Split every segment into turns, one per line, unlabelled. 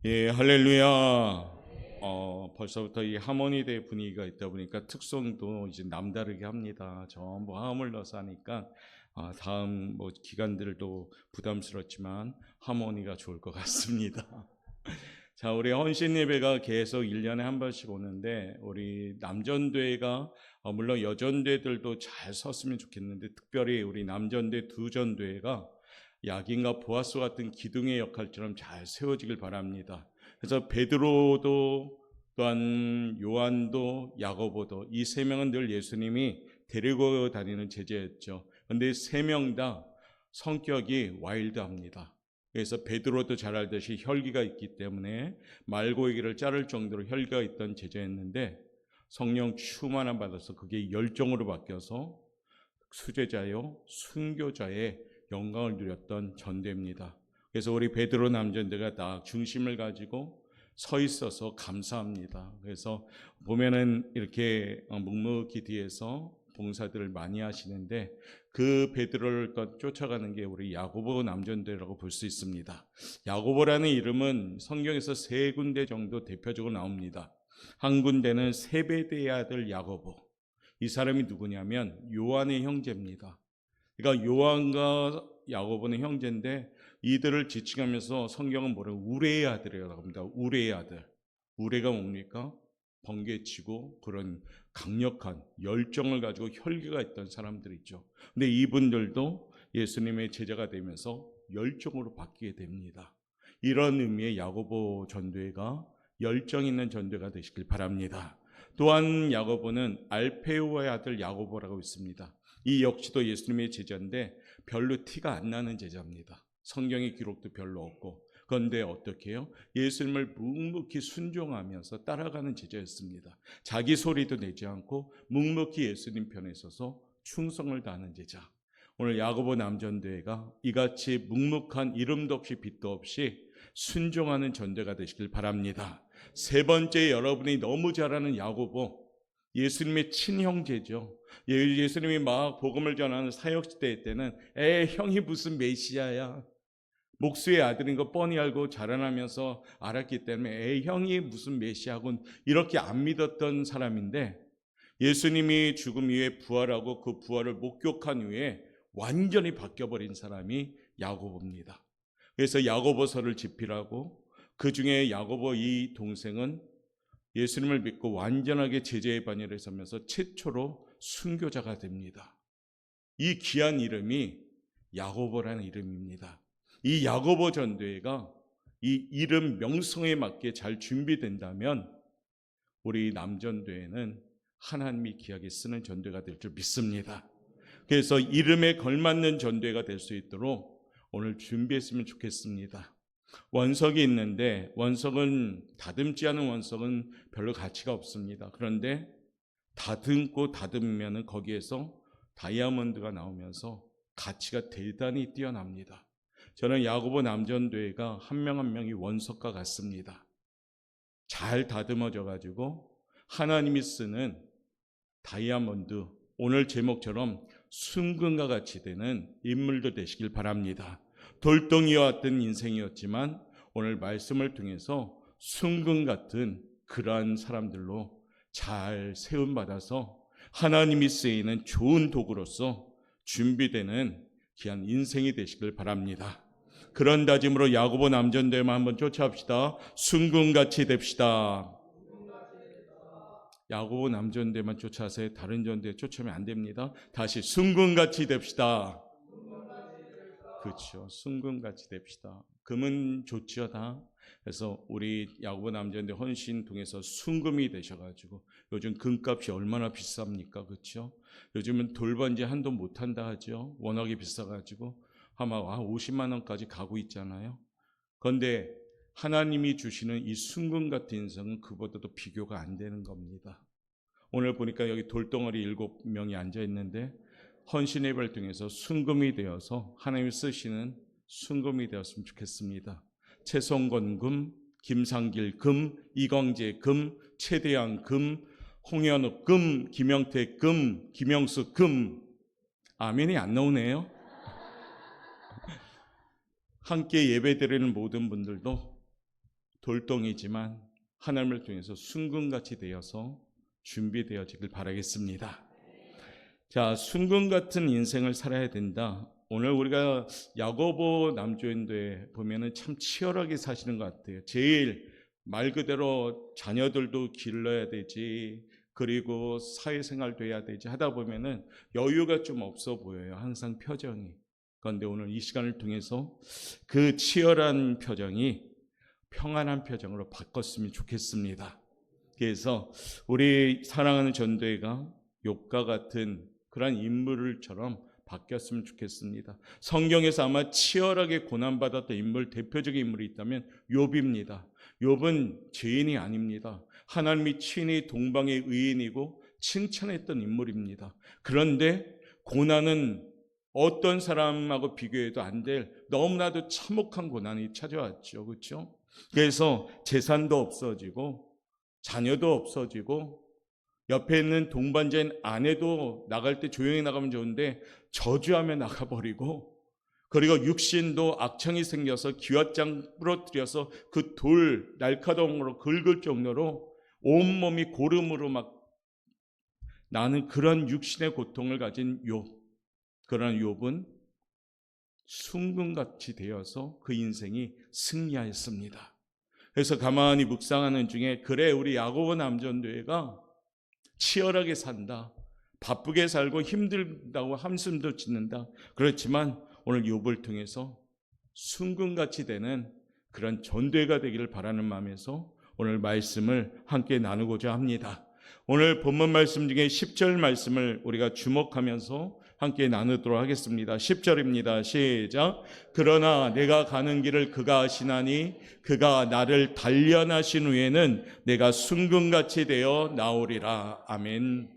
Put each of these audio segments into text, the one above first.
예, 할렐루야. 벌써부터 이 하모니대 분위기가 있다 보니까 특성도 이제 남다르게 합니다. 전부 화음을 넣어서 하니까 다음 기간들도 부담스럽지만 하모니가 좋을 것 같습니다. 자, 우리 헌신 예배가 계속 1년에 한 번씩 오는데 우리 남전대가 물론 여전대들도 잘 섰으면 좋겠는데 특별히 우리 남전대 두 전대가 야긴과 보아스 같은 기둥의 역할처럼 잘 세워지길 바랍니다. 그래서 베드로도 또한 요한도 야고보도 이 세 명은 늘 예수님이 데리고 다니는 제자였죠. 그런데 세 명 다 성격이 와일드합니다. 그래서 베드로도 잘 알듯이 혈기가 있기 때문에 말고기를 자를 정도로 혈기가 있던 제자였는데 성령 충만함 받아서 그게 열정으로 바뀌어서 수제자요 순교자의 영광을 누렸던 전대입니다. 그래서 우리 베드로 남전대가 다 중심을 가지고 서 있어서 감사합니다. 그래서 보면은 이렇게 묵묵히 뒤에서 봉사들을 많이 하시는데 그 베드로를 쫓아가는 게 우리 야고보 남전대라고 볼 수 있습니다. 야고보라는 이름은 성경에서 세 군데 정도 대표적으로 나옵니다. 한 군데는 세베대의 아들 야고보. 이 사람이 누구냐면 요한의 형제입니다. 그러니까 요한과 야고보는 형제인데 이들을 지칭하면서 성경은 뭐라고 우레의 아들이라고 합니다. 우레의 아들. 우레가 뭡니까? 번개치고 그런 강력한 열정을 가지고 혈기가 있던 사람들이죠. 근데 이분들도 예수님의 제자가 되면서 열정으로 바뀌게 됩니다. 이런 의미의 야고보 전도회가 열정 있는 전도회가 되시길 바랍니다. 또한 야고보는 알페오의 아들 야고보라고 있습니다. 이 역시도 예수님의 제자인데 별로 티가 안 나는 제자입니다. 성경의 기록도 별로 없고 그런데 어떻게 해요? 예수님을 묵묵히 순종하면서 따라가는 제자였습니다. 자기 소리도 내지 않고 묵묵히 예수님 편에 서서 충성을 다하는 제자. 오늘 야고보 남전대회가 이같이 묵묵한 이름도 없이 빛도 없이 순종하는 전대가 되시길 바랍니다. 세 번째, 여러분이 너무 잘 아는 야고보, 예수님의 친형제죠. 예수님이 막 복음을 전하는 사역시대 때는 형이 무슨 메시아야, 목수의 아들인 거 뻔히 알고 자라나면서 알았기 때문에 형이 무슨 메시아군 이렇게 안 믿었던 사람인데 예수님이 죽음 이후에 부활하고 그 부활을 목격한 후에 완전히 바뀌어버린 사람이 야고보입니다. 그래서 야고보서를 집필하고 그 중에 야고보 이 동생은 예수님을 믿고 완전하게 제자의 반열에 서면서 최초로 순교자가 됩니다. 이 귀한 이름이 야고보라는 이름입니다. 이 야고보 전도회가 이 이름 명성에 맞게 잘 준비된다면 우리 남전도회는 하나님이 귀하게 쓰는 전도회가 될 줄 믿습니다. 그래서 이름에 걸맞는 전도회가 될 수 있도록 오늘 준비했으면 좋겠습니다. 원석이 있는데 원석은 다듬지 않은 원석은 별로 가치가 없습니다. 그런데 다듬고 다듬으면 거기에서 다이아몬드가 나오면서 가치가 대단히 뛰어납니다. 저는 야고보 남전도회가 한 명 한 명이 원석과 같습니다. 잘 다듬어져 가지고 하나님이 쓰는 다이아몬드, 오늘 제목처럼 순금과 같이 되는 인물도 되시길 바랍니다. 돌덩이와 같은 인생이었지만 오늘 말씀을 통해서 순금 같은 그러한 사람들로 잘 세움받아서 하나님이 쓰이는 좋은 도구로서 준비되는 귀한 인생이 되시길 바랍니다. 그런 다짐으로 야고보 남전대만 한번 쫓아합시다. 순금같이 됩시다. 야고보 남전대만 쫓아서 다른 전대에 쫓아오면 안 됩니다. 다시 순금같이 됩시다. 그렇죠. 순금같이 됩시다. 금은 좋지요 다. 그래서 우리 야고보 남전대 헌신 통해서 순금이 되셔가지고 요즘 금값이 얼마나 비쌉니까, 그렇죠? 요즘은 돌반지 한도 못한다 하죠. 워낙에 비싸가지고 아마 50만 원까지 가고 있잖아요. 그런데 하나님이 주시는 이 순금 같은 인생은 그보다도 비교가 안 되는 겁니다. 오늘 보니까 여기 돌덩어리 7명이 앉아 있는데 헌신 예배를 통해서 순금이 되어서 하나님이 쓰시는 순금이 되었으면 좋겠습니다. 최성건 금, 김상길 금, 이광재 금, 최대양 금, 홍현욱 금, 김영태 금, 김영수 금. 아멘이 안 나오네요. 함께 예배드리는 모든 분들도 돌덩이지만 하나님을 통해서 순금같이 되어서 준비되어지길 바라겠습니다. 자, 순금 같은 인생을 살아야 된다. 오늘 우리가 야고보 남조인도에 보면은 참 치열하게 사시는 것 같아요. 제일 말 그대로 자녀들도 길러야 되지, 그리고 사회생활도 해야 되지 하다 보면은 여유가 좀 없어 보여요. 항상 표정이. 그런데 오늘 이 시간을 통해서 그 치열한 표정이 평안한 표정으로 바꿨으면 좋겠습니다. 그래서 우리 사랑하는 전도회가 욥과 같은 그런 인물처럼 바뀌었으면 좋겠습니다. 성경에서 아마 치열하게 고난받았던 인물, 대표적인 인물이 있다면 욥입니다. 욥은 죄인이 아닙니다. 하나님이 친히 동방의 의인이고 칭찬했던 인물입니다. 그런데 고난은 어떤 사람하고 비교해도 안 될 너무나도 참혹한 고난이 찾아왔죠. 그렇죠? 그래서 재산도 없어지고 자녀도 없어지고 옆에 있는 동반자인 아내도 나갈 때 조용히 나가면 좋은데 저주하며 나가버리고, 그리고 육신도 악청이 생겨서 기왓장 부러뜨려서 그 돌 날카로움으로 긁을 정도로 온몸이 고름으로 막 나는 그런 육신의 고통을 가진 욥. 그러나 욥은 순금같이 되어서 그 인생이 승리하였습니다. 그래서 가만히 묵상하는 중에, 그래 우리 야고보 남전도회가 치열하게 산다, 바쁘게 살고 힘들다고 한숨도 짓는다. 그렇지만 오늘 욥을 통해서 순금같이 되는 그런 전도회가 되기를 바라는 마음에서 오늘 말씀을 함께 나누고자 합니다. 오늘 본문 말씀 중에 10절 말씀을 우리가 주목하면서 함께 나누도록 하겠습니다. 10절입니다. 시작. 그러나 내가 가는 길을 그가 아시나니 그가 나를 단련하신 후에는 내가 순금같이 되어 나오리라. 아멘.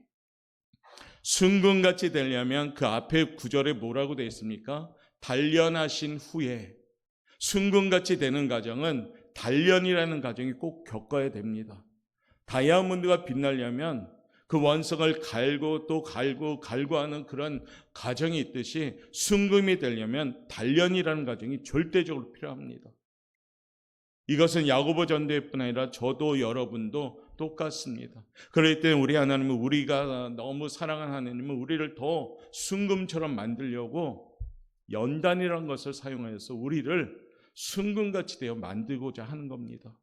순금같이 되려면 그 앞에 구절에 뭐라고 되어 있습니까? 단련하신 후에. 순금같이 되는 과정은 단련이라는 과정이 꼭 겪어야 됩니다. 다이아몬드가 빛나려면 그 원석을 갈고 또 갈고 하는 그런 과정이 있듯이 순금이 되려면 단련이라는 과정이 절대적으로 필요합니다. 이것은 야고보 전도회뿐 아니라 저도 여러분도 똑같습니다. 그럴 때 우리 하나님은, 우리가 너무 사랑하는 하나님은 우리를 더 순금처럼 만들려고 연단이라는 것을 사용하여서 우리를 순금같이 되어 만들고자 하는 겁니다.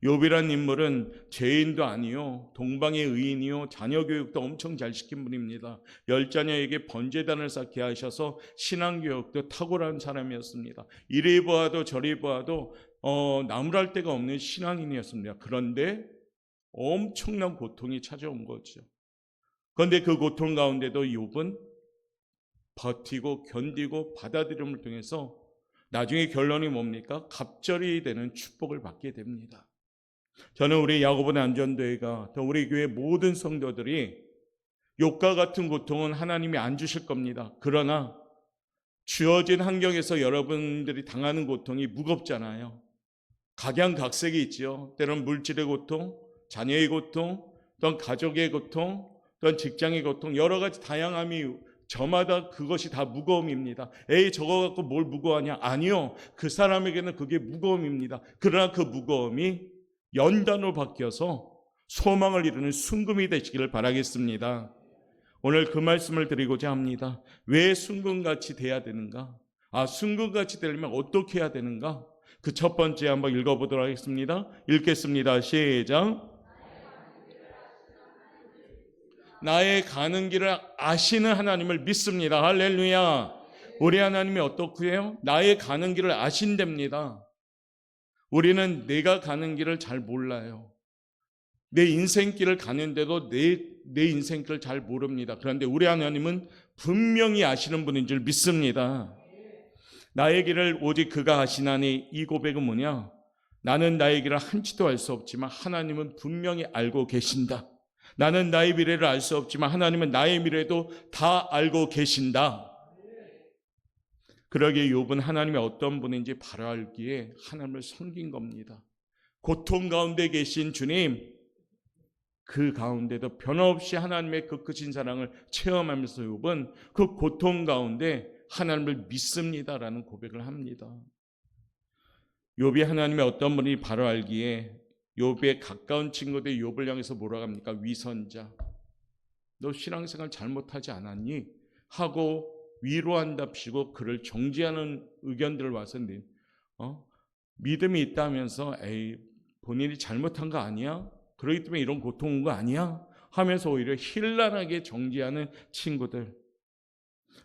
욥이란 인물은 죄인도 아니요, 동방의 의인이요, 자녀 교육도 엄청 잘 시킨 분입니다. 10자녀에게 번제단을 쌓게 하셔서 신앙교육도 탁월한 사람이었습니다. 이리 보아도 저리 보아도 나무랄 데가 없는 신앙인이었습니다. 그런데 엄청난 고통이 찾아온 거죠. 그런데 그 고통 가운데도 욥은 버티고 견디고 받아들임을 통해서 나중에 결론이 뭡니까? 갑절이 되는 축복을 받게 됩니다. 저는 우리 야고보 남전도회가, 또 우리 교회 모든 성도들이 욥과 같은 고통은 하나님이 안 주실 겁니다. 그러나 주어진 환경에서 여러분들이 당하는 고통이 무겁잖아요. 각양각색이 있죠. 때로는 물질의 고통, 자녀의 고통, 또는 가족의 고통, 또는 직장의 고통, 여러 가지 다양함이 저마다 그것이 다 무거움입니다. 에이, 저거 갖고 뭘 무거워하냐? 아니요, 그 사람에게는 그게 무거움입니다. 그러나 그 무거움이 연단으로 바뀌어서 소망을 이루는 순금이 되시기를 바라겠습니다. 오늘 그 말씀을 드리고자 합니다. 왜 순금같이 돼야 되는가? 순금같이 되려면 어떻게 해야 되는가? 그 첫 번째 한번 읽어보도록 하겠습니다. 읽겠습니다. 시작. 나의 가는 길을 아시는 하나님을 믿습니다. 할렐루야. 우리 하나님이 어떻게 해요? 나의 가는 길을 아신답니다. 우리는 내가 가는 길을 잘 몰라요. 내 인생길을 가는데도 내 인생길을 잘 모릅니다. 그런데 우리 하나님은 분명히 아시는 분인 줄 믿습니다. 나의 길을 오직 그가 아시나니, 이 고백은 뭐냐? 나는 나의 길을 한치도 알 수 없지만 하나님은 분명히 알고 계신다. 나는 나의 미래를 알 수 없지만 하나님은 나의 미래도 다 알고 계신다. 그러기에 욥은 하나님이 어떤 분인지 바로 알기에 하나님을 섬긴 겁니다. 고통 가운데 계신 주님, 그 가운데도 변함없이 하나님의 그 크신 사랑을 체험하면서 욥은 그 고통 가운데 하나님을 믿습니다라는 고백을 합니다. 욥이 하나님의 어떤 분이 바로 알기에 욥의 가까운 친구들이 욥을 향해서 뭐라고 합니까? 위선자, 너 신앙생활 잘못하지 않았니? 하고 위로한답시고 그를 정죄하는 의견들을 와서 믿음이 있다면서 에이 본인이 잘못한 거 아니야? 그렇기 때문에 이런 고통 온 거 아니야? 하면서 오히려 힐난하게 정죄하는 친구들.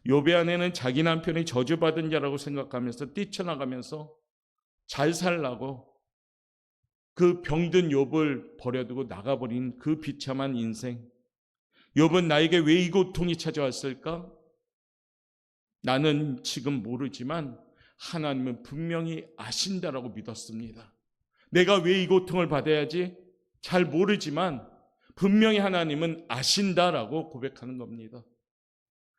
욥의 아내는 자기 남편이 저주받은 자라고 생각하면서 뛰쳐나가면서 잘 살라고 그 병든 욥을 버려두고 나가버린 그 비참한 인생. 욥은 나에게 왜 이 고통이 찾아왔을까? 나는 지금 모르지만 하나님은 분명히 아신다라고 믿었습니다. 내가 왜 이 고통을 받아야지? 잘 모르지만 분명히 하나님은 아신다라고 고백하는 겁니다.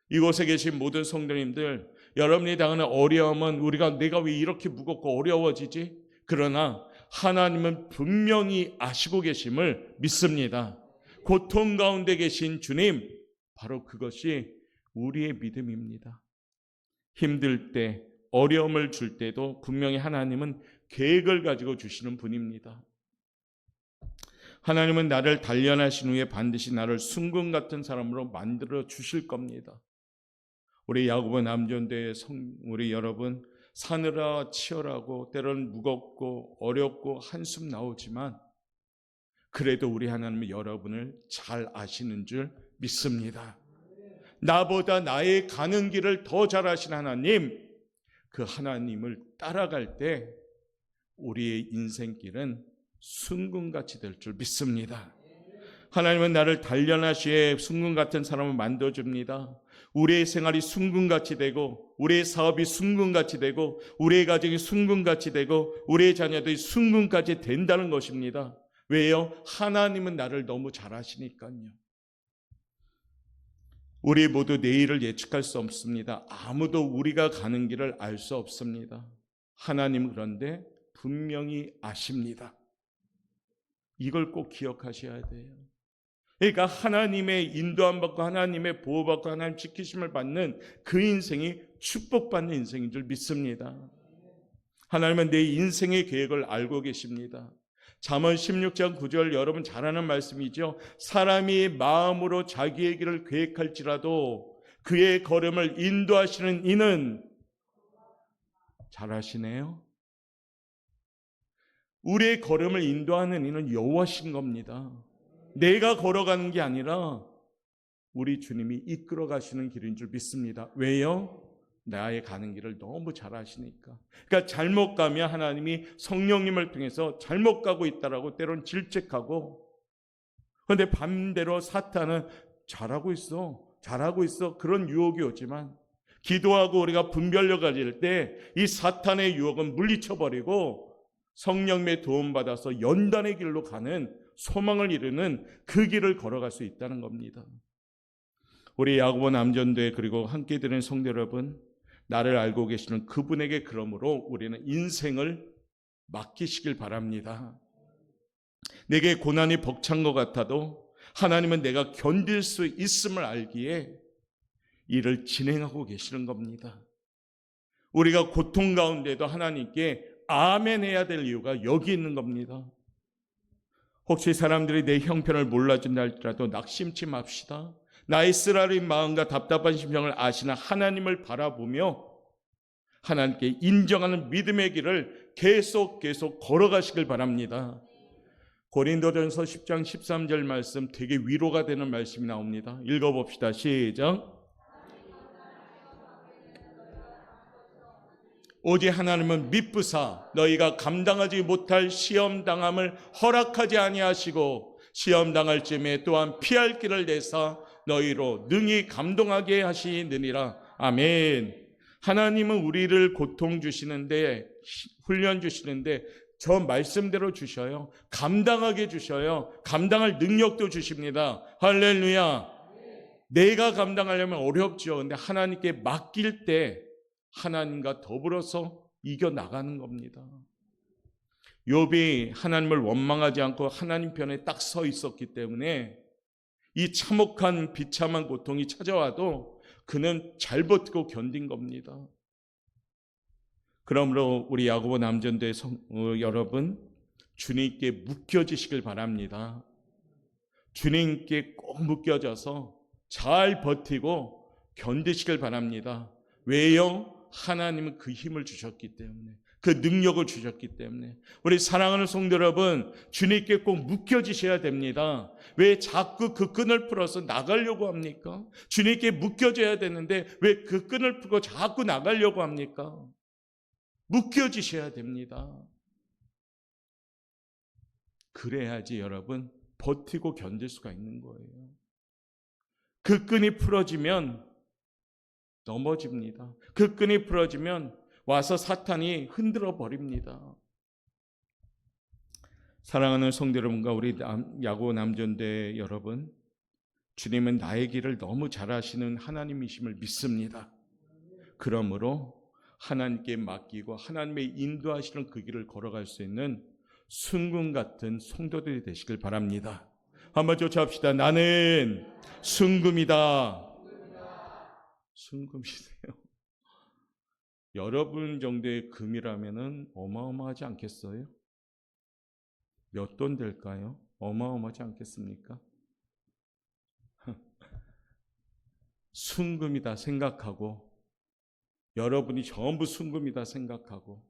이곳에 계신 모든 성도님들, 여러분이 당하는 어려움은 내가 왜 이렇게 무겁고 어려워지지? 그러나 하나님은 분명히 아시고 계심을 믿습니다. 고통 가운데 계신 주님, 바로 그것이 우리의 믿음입니다. 힘들 때, 어려움을 줄 때도 분명히 하나님은 계획을 가지고 주시는 분입니다. 하나님은 나를 단련하신 후에 반드시 나를 순금 같은 사람으로 만들어 주실 겁니다. 우리 야고보 남전도의 우리 여러분, 사느라 치열하고 때로는 무겁고 어렵고 한숨 나오지만 그래도 우리 하나님은 여러분을 잘 아시는 줄 믿습니다. 나보다 나의 가는 길을 더 잘 아신 하나님, 그 하나님을 따라갈 때 우리의 인생길은 순금같이 될 줄 믿습니다. 하나님은 나를 단련하시에 순금 같은 사람을 만들어줍니다. 우리의 생활이 순금같이 되고 우리의 사업이 순금같이 되고 우리의 가정이 순금같이 되고 우리의 자녀들이 순금같이 된다는 것입니다. 왜요? 하나님은 나를 너무 잘 아시니까요. 우리 모두 내일을 예측할 수 없습니다. 아무도 우리가 가는 길을 알 수 없습니다. 하나님은 그런데 분명히 아십니다. 이걸 꼭 기억하셔야 돼요. 그러니까 하나님의 인도함 받고 하나님의 보호받고 하나님 지키심을 받는 그 인생이 축복받는 인생인 줄 믿습니다. 하나님은 내 인생의 계획을 알고 계십니다. 잠언 16장 9절 여러분 잘 아는 말씀이죠. 사람이 마음으로 자기의 길을 계획할지라도 그의 걸음을 인도하시는 이는 잘 아시네요. 우리의 걸음을 인도하는 이는 여호와신 겁니다. 내가 걸어가는 게 아니라 우리 주님이 이끌어 가시는 길인 줄 믿습니다. 왜요? 나의 가는 길을 너무 잘 아시니까. 그러니까 잘못 가면 하나님이 성령님을 통해서 잘못 가고 있다라고 때론 질책하고, 그런데 반대로 사탄은 잘하고 있어 그런 유혹이 오지만 기도하고 우리가 분별력 가질 때 이 사탄의 유혹은 물리쳐버리고 성령님의 도움받아서 연단의 길로 가는 소망을 이루는 그 길을 걸어갈 수 있다는 겁니다. 우리 야고보 남전도에 그리고 함께 드리는 성도 여러분, 나를 알고 계시는 그분에게 그러므로 우리는 인생을 맡기시길 바랍니다. 내게 고난이 벅찬 것 같아도 하나님은 내가 견딜 수 있음을 알기에 일을 진행하고 계시는 겁니다. 우리가 고통 가운데도 하나님께 아멘 해야 될 이유가 여기 있는 겁니다. 혹시 사람들이 내 형편을 몰라준다 할지라도 낙심치 맙시다. 나의 쓰라린 마음과 답답한 심정을 아시는 하나님을 바라보며 하나님께 인정하는 믿음의 길을 계속 걸어가시길 바랍니다. 고린도전서 10장 13절 말씀 되게 위로가 되는 말씀이 나옵니다. 읽어봅시다. 시작. 오직 하나님은 미쁘사 너희가 감당하지 못할 시험당함을 허락하지 아니하시고 시험당할 쯤에 또한 피할 길을 내사 너희로 능히 감동하게 하시느니라. 아멘. 하나님은 우리를 고통 주시는데 훈련 주시는데 저 말씀대로 주셔요. 감당하게 주셔요. 감당할 능력도 주십니다. 할렐루야. 내가 감당하려면 어렵죠. 근데 하나님께 맡길 때 하나님과 더불어서 이겨나가는 겁니다. 욥이 하나님을 원망하지 않고 하나님 편에 딱 서 있었기 때문에 이 참혹한 비참한 고통이 찾아와도 그는 잘 버티고 견딘 겁니다. 그러므로 우리 야고보 남전대 여러분, 주님께 묶여지시길 바랍니다. 주님께 꼭 묶여져서 잘 버티고 견디시길 바랍니다. 왜요? 하나님은 그 힘을 주셨기 때문에, 그 능력을 주셨기 때문에. 우리 사랑하는 성도 여러분, 주님께 꼭 묶여지셔야 됩니다. 왜 자꾸 그 끈을 풀어서 나가려고 합니까? 주님께 묶여져야 되는데 왜 그 끈을 풀고 자꾸 나가려고 합니까? 묶여지셔야 됩니다. 그래야지 여러분 버티고 견딜 수가 있는 거예요. 그 끈이 풀어지면 넘어집니다. 그 끈이 풀어지면 와서 사탄이 흔들어 버립니다. 사랑하는 성도 여러분과 우리 야고보 남전대 여러분, 주님은 나의 길을 너무 잘 아시는 하나님이심을 믿습니다. 그러므로 하나님께 맡기고 하나님의 인도하시는 그 길을 걸어갈 수 있는 순금 같은 성도들이 되시길 바랍니다. 한번 쫓아합시다. 나는 순금이다. 순금이세요. 여러분 정도의 금이라면 어마어마하지 않겠어요? 몇 돈 될까요? 어마어마하지 않겠습니까? 순금이다 생각하고, 여러분이 전부 순금이다 생각하고,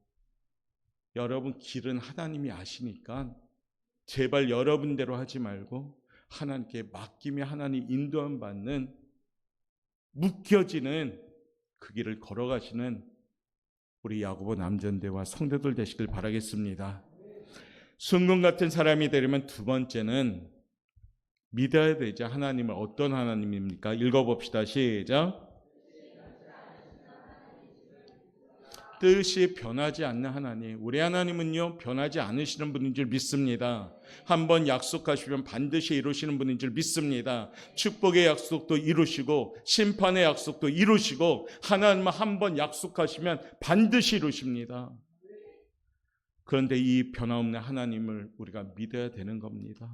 여러분 길은 하나님이 아시니까 제발 여러분대로 하지 말고 하나님께 맡기며 하나님 인도함 받는, 묶여지는 그 길을 걸어가시는 우리 야고보 남전대와 성도들 되시길 바라겠습니다. 순금 같은 사람이 되려면 두 번째는 믿어야 되죠. 하나님을. 어떤 하나님입니까? 읽어봅시다. 시작. 뜻이 변하지 않는 하나님. 우리 하나님은요, 변하지 않으시는 분인 줄 믿습니다. 한번 약속하시면 반드시 이루시는 분인 줄 믿습니다. 축복의 약속도 이루시고 심판의 약속도 이루시고, 하나님은 한번 약속하시면 반드시 이루십니다. 그런데 이 변함없는 하나님을 우리가 믿어야 되는 겁니다.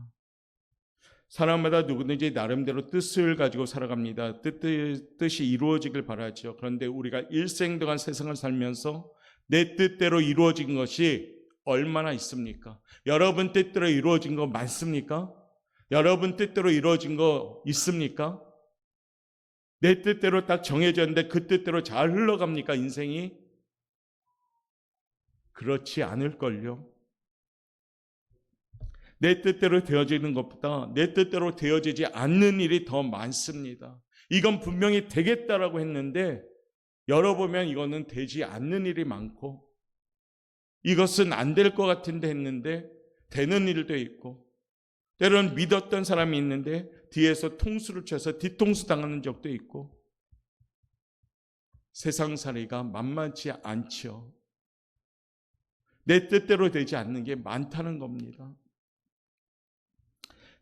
사람마다 누구든지 나름대로 뜻을 가지고 살아갑니다. 뜻이 이루어지길 바라죠. 그런데 우리가 일생 동안 세상을 살면서 내 뜻대로 이루어진 것이 얼마나 있습니까? 여러분 뜻대로 이루어진 거 많습니까? 여러분 뜻대로 이루어진 거 있습니까? 내 뜻대로 딱 정해졌는데 그 뜻대로 잘 흘러갑니까, 인생이? 그렇지 않을걸요. 내 뜻대로 되어지는 것보다 내 뜻대로 되어지지 않는 일이 더 많습니다. 이건 분명히 되겠다라고 했는데 열어보면 이거는 되지 않는 일이 많고, 이것은 안 될 것 같은데 했는데 되는 일도 있고, 때로는 믿었던 사람이 있는데 뒤에서 통수를 쳐서 뒤통수 당하는 적도 있고, 세상살이가 만만치 않죠. 내 뜻대로 되지 않는 게 많다는 겁니다.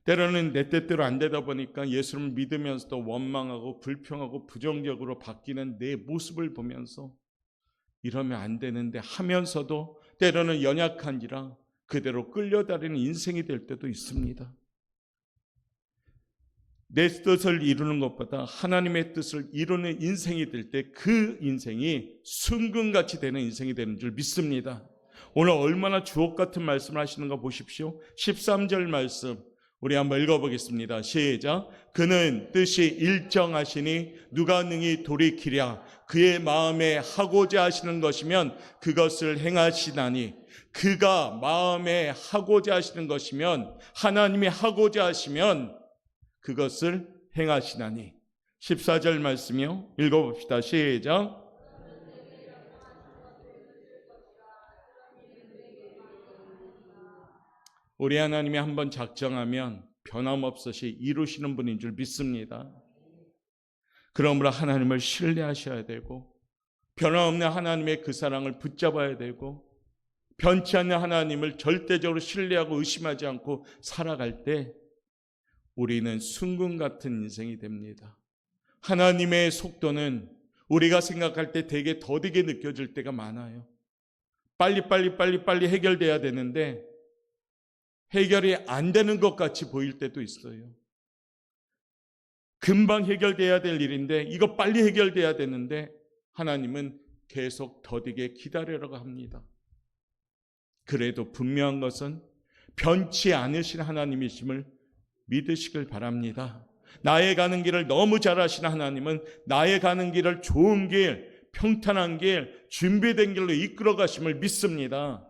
때로는 내 뜻대로 안 되다 보니까 예수를 믿으면서도 원망하고 불평하고 부정적으로 바뀌는 내 모습을 보면서 이러면 안 되는데 하면서도 때로는 연약한지라 그대로 끌려다니는 인생이 될 때도 있습니다. 내 뜻을 이루는 것보다 하나님의 뜻을 이루는 인생이 될 때 그 인생이 순금같이 되는 인생이 되는 줄 믿습니다. 오늘 얼마나 주옥 같은 말씀을 하시는가 보십시오. 13절 말씀 우리 한번 읽어보겠습니다. 시작. 그는 뜻이 일정하시니 누가 능히 돌이키랴. 그의 마음에 하고자 하시는 것이면 그것을 행하시나니. 그가 마음에 하고자 하시는 것이면, 하나님이 하고자 하시면 그것을 행하시나니. 14절 말씀이요. 읽어봅시다. 시작. 우리 하나님이 한번 작정하면 변함없이 이루시는 분인 줄 믿습니다. 그러므로 하나님을 신뢰하셔야 되고, 변함없는 하나님의 그 사랑을 붙잡아야 되고, 변치 않는 하나님을 절대적으로 신뢰하고 의심하지 않고 살아갈 때 우리는 순금 같은 인생이 됩니다. 하나님의 속도는 우리가 생각할 때 되게 더디게 느껴질 때가 많아요. 빨리 해결돼야 되는데 해결이 안 되는 것 같이 보일 때도 있어요. 금방 해결돼야 될 일인데 이거 빨리 해결돼야 되는데 하나님은 계속 더디게 기다리라고 합니다. 그래도 분명한 것은 변치 않으신 하나님이심을 믿으시길 바랍니다. 나의 가는 길을 너무 잘 아시는 하나님은 나의 가는 길을 좋은 길, 평탄한 길, 준비된 길로 이끌어 가심을 믿습니다.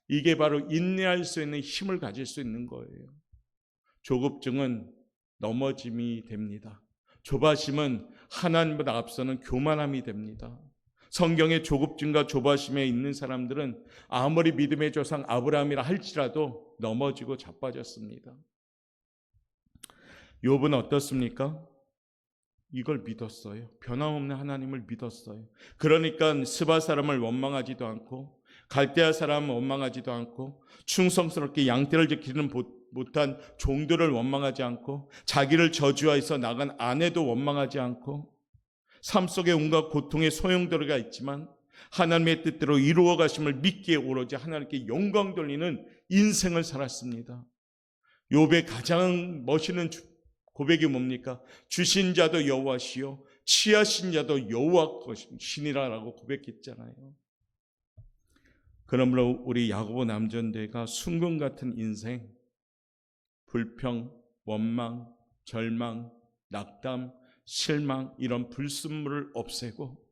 이게 바로 인내할 수 있는 힘을 가질 수 있는 거예요. 조급증은 넘어짐이 됩니다. 조바심은 하나님보다 앞서는 교만함이 됩니다. 성경의 조급증과 조바심에 있는 사람들은 아무리 믿음의 조상 아브라함이라 할지라도 넘어지고 자빠졌습니다. 욥은 어떻습니까? 이걸 믿었어요. 변함없는 하나님을 믿었어요. 그러니까 스바 사람을 원망하지도 않고 갈대아 사람을 원망하지도 않고 충성스럽게 양떼를 지키는 못한 종들을 원망하지 않고 자기를 저주하여서 나간 아내도 원망하지 않고 삶 속에 온갖 고통의 소용돌이가 있지만 하나님의 뜻대로 이루어 가심을 믿기에 오로지 하나님께 영광 돌리는 인생을 살았습니다. 욥의 가장 멋있는 고백이 뭡니까? 주신 자도 여호와시요 취하신 자도 여호와 것이니라라고 고백했잖아요. 그러므로 우리 야고보 남전대가 순금 같은 인생, 불평, 원망, 절망, 낙담, 실망 이런 불순물을 없애고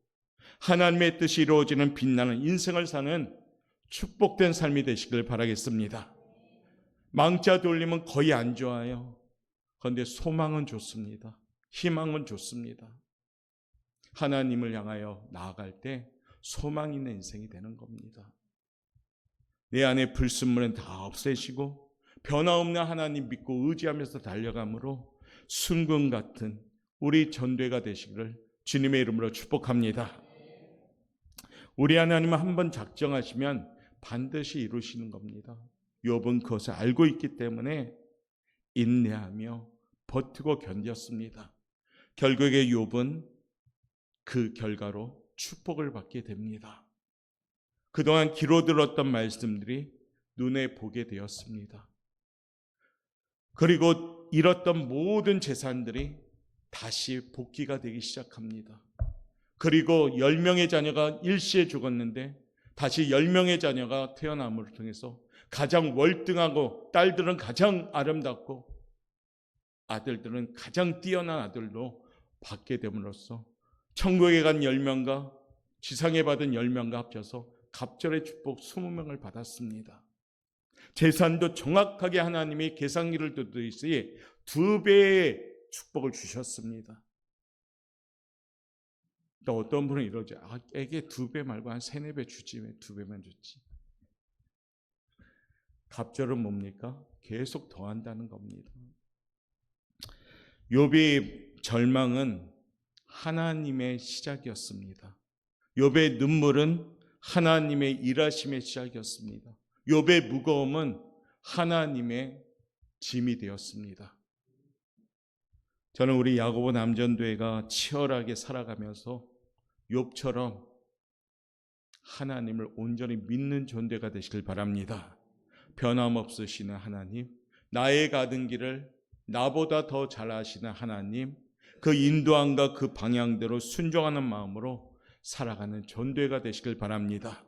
하나님의 뜻이 이루어지는 빛나는 인생을 사는 축복된 삶이 되시길 바라겠습니다. 망자 돌림은 거의 안 좋아요. 그런데 소망은 좋습니다. 희망은 좋습니다. 하나님을 향하여 나아갈 때 소망 있는 인생이 되는 겁니다. 내 안에 불순물은 다 없애시고 변화없는 하나님 믿고 의지하면서 달려감으로 순금 같은 우리 전도가 되시기를 주님의 이름으로 축복합니다. 우리 하나님은 한번 작정하시면 반드시 이루시는 겁니다. 욥은 그것을 알고 있기 때문에 인내하며 버티고 견뎠습니다. 결국에 욥은 그 결과로 축복을 받게 됩니다. 그동안 귀로 들었던 말씀들이 눈에 보게 되었습니다. 그리고 잃었던 모든 재산들이 다시 복귀가 되기 시작합니다. 그리고 10명의 자녀가 일시에 죽었는데 다시 10명의 자녀가 태어남을 통해서 가장 월등하고 딸들은 가장 아름답고 아들들은 가장 뛰어난 아들로 받게 됨으로써 천국에 간 10명과 지상에 받은 10명과 합쳐서 갑절의 축복 20명을 받았습니다. 재산도 정확하게 하나님이 계산기를 두듯이 2배의 축복을 주셨습니다. 또 어떤 분은 이러죠. 애게 2배 말고 한 3, 4배 주지 왜 2배만 줬지. 갑절은 뭡니까? 계속 더한다는 겁니다. 욥의 절망은 하나님의 시작이었습니다. 욥의 눈물은 하나님의 일하심의 시작이었습니다. 욥의 무거움은 하나님의 짐이 되었습니다. 저는 우리 야고보 남전도회가 치열하게 살아가면서 욥처럼 하나님을 온전히 믿는 존재가 되시길 바랍니다. 변함없으시는 하나님, 나의 가던 길을 나보다 더 잘 아시는 하나님, 그 인도함과 그 방향대로 순종하는 마음으로 살아가는 존재가 되시길 바랍니다.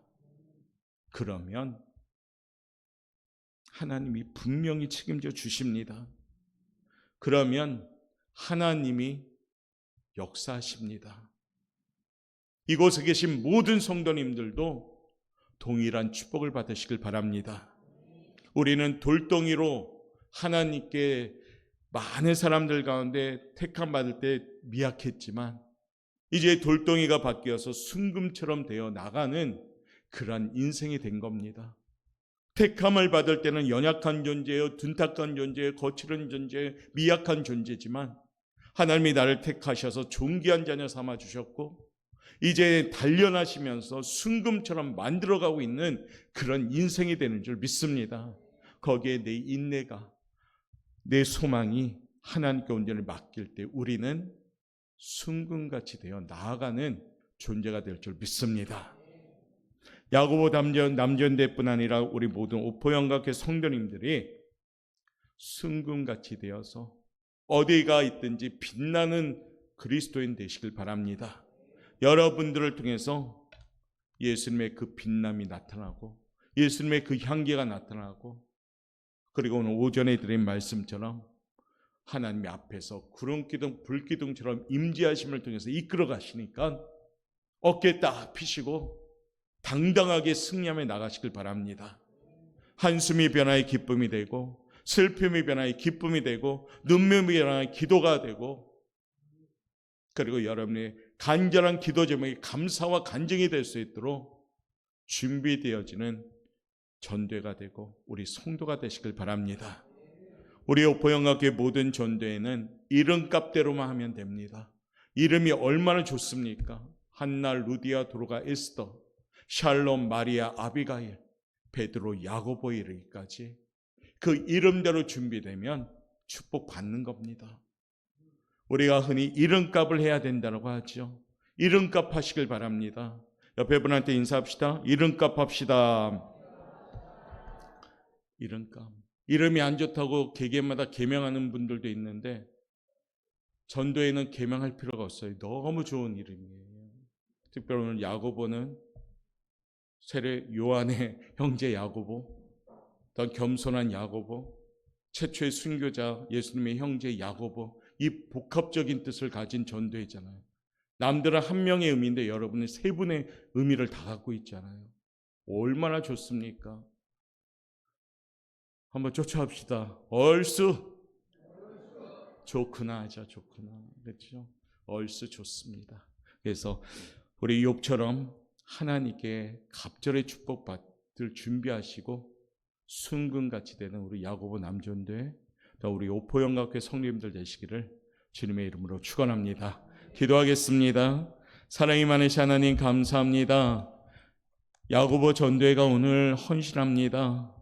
그러면 하나님이 분명히 책임져 주십니다. 그러면 하나님이 역사하십니다. 이곳에 계신 모든 성도님들도 동일한 축복을 받으시길 바랍니다. 우리는 돌덩이로 하나님께 많은 사람들 가운데 택함 받을 때 미약했지만 이제 돌덩이가 바뀌어서 순금처럼 되어 나가는 그러한 인생이 된 겁니다. 택함을 받을 때는 연약한 존재예요. 둔탁한 존재예요. 거칠은 존재예요. 미약한 존재지만 하나님이 나를 택하셔서 존귀한 자녀 삼아 주셨고 이제 단련하시면서 순금처럼 만들어가고 있는 그런 인생이 되는 줄 믿습니다. 거기에 내 인내가, 내 소망이 하나님께 온전히 맡길 때 우리는 순금같이 되어 나아가는 존재가 될 줄 믿습니다. 야고보 남전대뿐 아니라 우리 모든 오포영각회 성도님들이 순금같이 되어서 어디가 있든지 빛나는 그리스도인 되시길 바랍니다. 여러분들을 통해서 예수님의 그 빛남이 나타나고 예수님의 그 향기가 나타나고, 그리고 오늘 오전에 드린 말씀처럼 하나님의 앞에서 구름기둥 불기둥처럼 임재하심을 통해서 이끌어 가시니까 어깨 딱 펴시고 당당하게 승리하며 나가시길 바랍니다. 한숨이 변화의 기쁨이 되고, 슬픔이 변화의 기쁨이 되고, 눈물이 변화의 기도가 되고, 그리고 여러분의 간절한 기도 제목이 감사와 간증이 될 수 있도록 준비되어지는 전도회가 되고 우리 성도가 되시길 바랍니다. 우리 오포영학교의 모든 전도회는 이름값대로만 하면 됩니다. 이름이 얼마나 좋습니까? 한나, 루디아, 도로가, 에스더, 샬롬, 마리아, 아비가일, 베드로, 야고보 이르기까지 그 이름대로 준비되면 축복받는 겁니다. 우리가 흔히 이름값을 해야 된다고 하죠. 이름값 하시길 바랍니다. 옆에 분한테 인사합시다. 이름값 합시다. 이름값. 이름이 안 좋다고 개개마다 개명하는 분들도 있는데 전도에는 개명할 필요가 없어요. 너무 좋은 이름이에요. 특별히 오늘 야고보는 세례 요한의 형제 야고보, 더 겸손한 야고보, 최초의 순교자 예수님의 형제 야고보, 이 복합적인 뜻을 가진 전도회잖아요. 남들은 한 명의 의미인데 여러분은 세 분의 의미를 다 갖고 있잖아요. 얼마나 좋습니까? 한번 쫓아합시다. 얼쑤 좋구나 하죠. 좋구나. 그렇죠? 얼쑤 좋습니다. 그래서 우리 욥처럼 하나님께 갑절의 축복받을 준비하시고 순금같이 되는 우리 야고보 남전도회, 또 우리 오포영학회 성도님들 되시기를 주님의 이름으로 축원합니다. 기도하겠습니다. 사랑이 많으신 하나님 감사합니다. 야고보 전도회가 오늘 헌신합니다.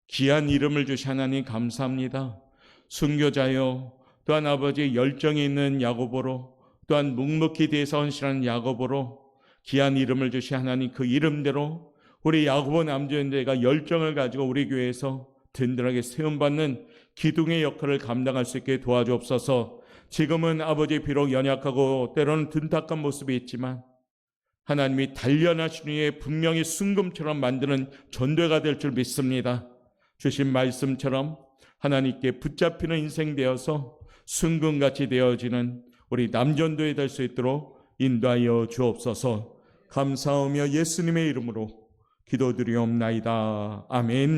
귀한 이름을 주신 하나님 감사합니다. 순교자요, 또한 아버지 열정이 있는 야고보로, 또한 묵묵히 대해서 헌신하는 야고보로 귀한 이름을 주신 하나님, 그 이름대로 우리 야고보 남전도회가 열정을 가지고 우리 교회에서 든든하게 세움받는 기둥의 역할을 감당할 수 있게 도와주옵소서. 지금은 아버지 비록 연약하고 때로는 둔탁한 모습이 있지만 하나님이 단련하신 후에 분명히 순금처럼 만드는 전도회가 될 줄 믿습니다. 주신 말씀처럼 하나님께 붙잡히는 인생 되어서 순금같이 되어지는 우리 남전도회 될 수 있도록 인도하여 주옵소서. 감사하며 예수님의 이름으로 기도드리옵나이다. 아멘.